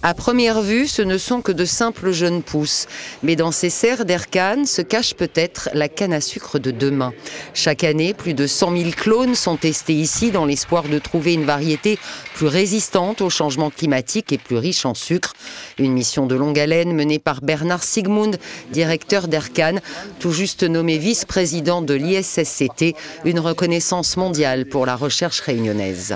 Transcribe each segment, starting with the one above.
À première vue, ce ne sont que de simples jeunes pousses. Mais dans ces serres d'Erkane se cache peut-être la canne à sucre de demain. Chaque année, plus de 100 000 clones sont testés ici dans l'espoir de trouver une variété plus résistante au changement climatique et plus riche en sucre. Une mission de longue haleine menée par Bernard Sigmund, directeur d'Erkane, tout juste nommé vice-président de l'ISSCT, une reconnaissance mondiale pour la recherche réunionnaise.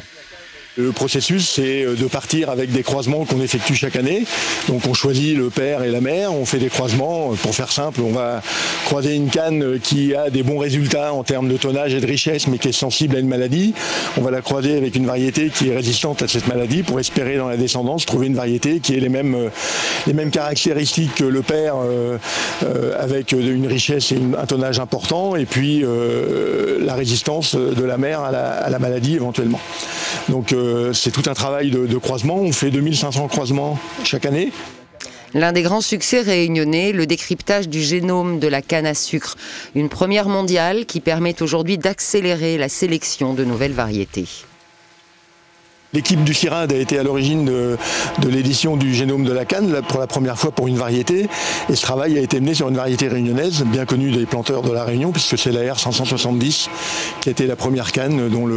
Le processus, c'est de partir avec des croisements qu'on effectue chaque année. Donc on choisit le père et la mère, on fait des croisements. Pour faire simple, on va croiser une canne qui a des bons résultats en termes de tonnage et de richesse, mais qui est sensible à une maladie. On va la croiser avec une variété qui est résistante à cette maladie pour espérer dans la descendance trouver une variété qui ait les mêmes caractéristiques que le père, avec une richesse et un tonnage important, et puis la résistance de la mère à la maladie éventuellement. Donc c'est tout un travail de croisement. On fait 2500 croisements chaque année. L'un des grands succès réunionnais, le décryptage du génome de la canne à sucre. Une première mondiale qui permet aujourd'hui d'accélérer la sélection de nouvelles variétés. L'équipe du CIRAD a été à l'origine de l'édition du génome de la canne, pour la première fois pour une variété. Et ce travail a été mené sur une variété réunionnaise, bien connue des planteurs de la Réunion, puisque c'est la R570 qui a été la première canne dont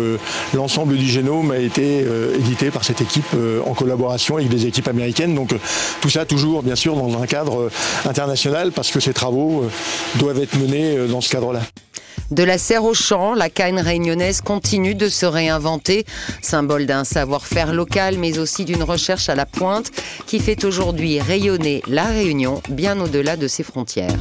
l'ensemble du génome a été édité par cette équipe en collaboration avec des équipes américaines. Donc tout ça toujours, bien sûr, dans un cadre international, parce que ces travaux doivent être menés dans ce cadre-là. De la serre au champ, la canne réunionnaise continue de se réinventer, symbole d'un savoir-faire local mais aussi d'une recherche à la pointe qui fait aujourd'hui rayonner la Réunion bien au-delà de ses frontières.